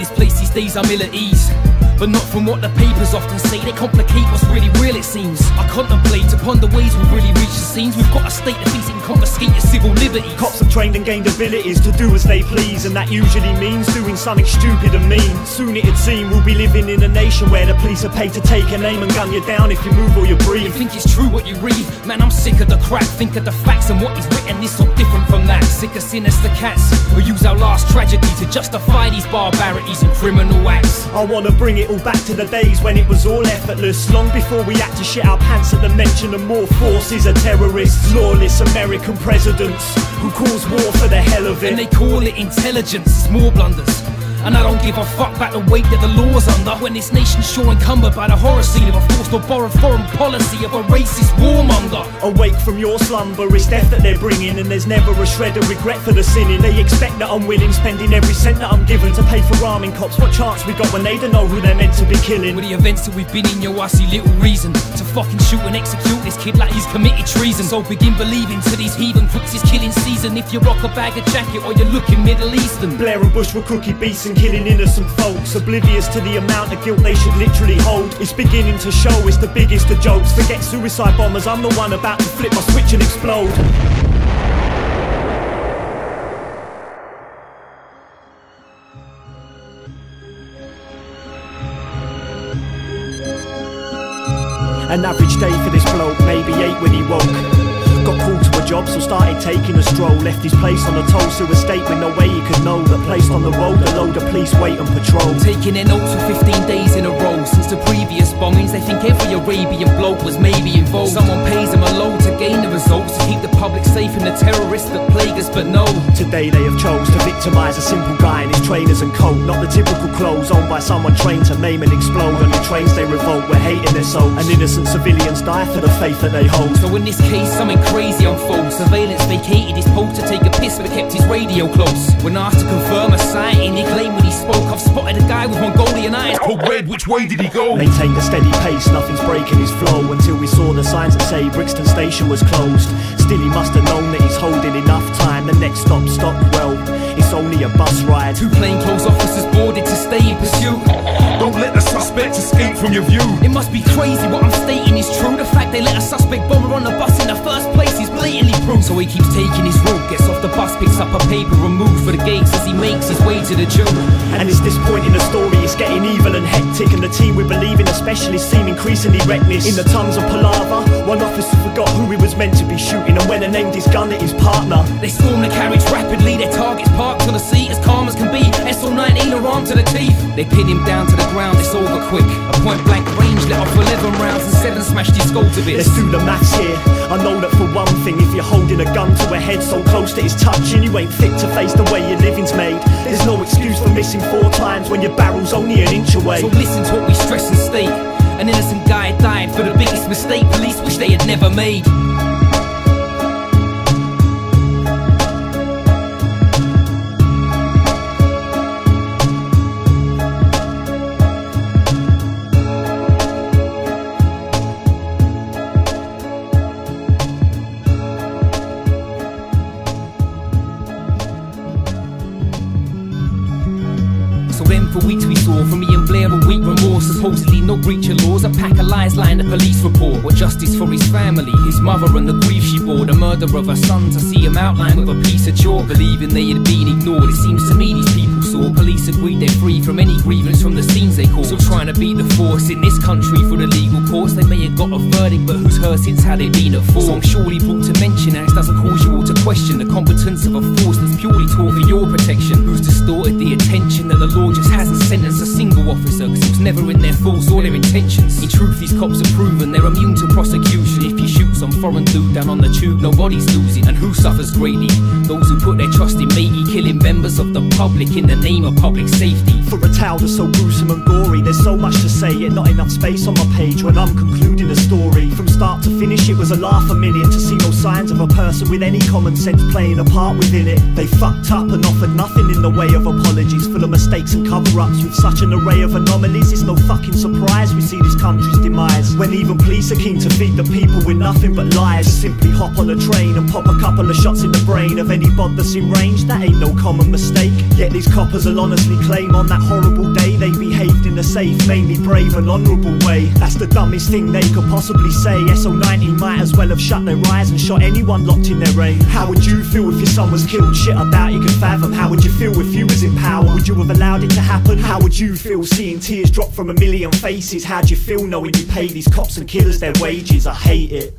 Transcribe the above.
this place these days I'm ill at ease, but not from what the papers often say. They complicate what's really real, it seems. I contemplate upon the ways we've really reached the scenes. We've got a state of things that can confiscate your civil liberties. Cops have trained and gained abilities to do as they please, and that usually means doing something stupid and mean. Soon it'd seem we'll be living in a nation where the police are paid to take a name and gun you down if you move or you breathe. You think it's true what you read? Man, I'm sick of the crap. Think of the facts and what is written is so different from that. Sick of sinister cats who use our last tragedy to justify these barbarities and criminal acts. I wanna bring it all back to the days when it was all effortless, long before we had to shit our pants at the mention of more forces of terrorists, lawless American presidents who cause war for the hell of it. And they call it intelligence, it's more blunders. And I don't give a fuck about the weight that the law's under, when this nation's sure encumbered by the horror scene of a forced or borrowed foreign policy of a racist warmonger. Awake from your slumber, it's death that they're bringing, and there's never a shred of regret for the sinning. They expect that I'm willing, spending every cent that I'm given to pay for arming cops. What chance we got when they don't know who they're meant to be killing? With the events that we've been in, yo, I see little reason to fucking shoot and execute this kid like he's committed treason. So begin believing to these heathen crooks is killing season if you rock a bag of jacket or you're looking Middle Eastern. Blair and Bush were cookie beasts and killing innocent folks, oblivious to the amount of guilt they should literally hold. It's beginning to show, it's the biggest of jokes. Forget suicide bombers, I'm the one about to flip my switch and explode. An average day for this bloke, maybe 8 when he woke. Got called to a job, so started taking a stroll. Left his place on a Tulsa estate with no way he could know that placed on the road a load of police wait and patrol. Taking their notes for 15 days in a row. Since the previous bombings, they think every Arabian bloke was maybe involved. Someone pays them a load to gain the results, to keep the public safe from the terrorists that plague us, but no. Today they have chose to victimise a simple guy in his trainers and coat. Not the typical clothes owned by someone trained to maim and explode. On the trains they revolt, we're hating their soul, and innocent civilians die for the faith that they hold. So in this case, something crazy unfolds. Surveillance vacated his post to take a piss but kept his radio close. When asked to confirm a sighting, he claimed when he spoke, I've spotted a guy with Mongolian eyes called Red, which way did he go? Maintained a steady pace, nothing's breaking his flow, until we saw the signs that say Brixton Station was closed. Still he must have known that he's holding enough time. The next stop, Stockwell, it's only a bus ride. 2 plainclothes officers boarded to stay in pursuit. Don't let the suspect escape from your view. It must be crazy what I'm stating is true. The fact they let a suspect bomber on the bus in the first place is blatantly proof. So he keeps taking his route, gets off the bus, picks up a paper and moves for the gates as he makes his way to the Jew. And it's this point in the story, it's getting evil and hectic, and the team we believe in especially seem increasingly reckless. In the tons of palaver, one officer forgot who he was meant to be shooting, and when they named his gun at his partner, they storm the carriage rapidly, their targets parked on the seat as calm as can be. SO-19 are armed to the teeth. They pin him down to the ground, it's over quick. A point blank range let off 11 rounds and 7 smashed his skull to bits. Let's do the maths here. I know that for one thing, if you're holding a gun to a head so close that it's touching, you ain't fit to face the way your living's made. There's no excuse for missing 4 times when your barrel's only an inch away. So listen to what we stress and state. An innocent guy died for the biggest mistake police wish they had never made. So then for weeks we saw from me and Blair a weak remorse. Supposedly no breach of laws, a pack of lies line the police report. What justice for his family, his mother and the grief she bore. The murder of her son, to see him outlined with a piece of chalk. Believing they had been ignored, it seems to me these people saw. Police agreed they're free from any grievance from the scenes they caused. So trying to beat the force in this country through the legal course. They may have got a verdict, but who's heard since how they been at fault? So I'm surely brought to mention acts doesn't cause you all to question the competence of a force that's purely taught for your protection. Who's distorted the attention that the law just hasn't sentenced a single officer, cause it was never in their thoughts or their intentions. In truth, these cops have proven they're immune to prosecution. If you shoot some foreign dude down on the tube, nobody's losing. And who suffers greatly? Those who put their trust in matey, killing members of the public in the name of public safety. For a tale that's so gruesome and gory, there's so much to say, yet not enough space on my page when I'm concluding a story. From start to finish it was a laugh a minute, to see no signs of a person with any common sense playing a part within it. They fucked up and offered nothing in the way of apologies, full of mistakes and cover-ups. With such an array of anomalies, it's no fucking surprise we see this country's demise, when even police are keen to feed the people with nothing nothing but lies. Simply hop on a train and pop a couple of shots in the brain of any bod that's in range. That ain't no common mistake. Yet these coppers will honestly claim on that horrible day they behaved in a safe, mainly brave and honourable way. That's the dumbest thing they could possibly say. SO19 might as well have shut their eyes and shot anyone locked in their aim. How would you feel if your son was killed? Shit about you can fathom. How would you feel if you was in power? Would you have allowed it to happen? How would you feel seeing tears drop from a million faces? How'd you feel knowing you pay these cops and killers their wages? I hate it.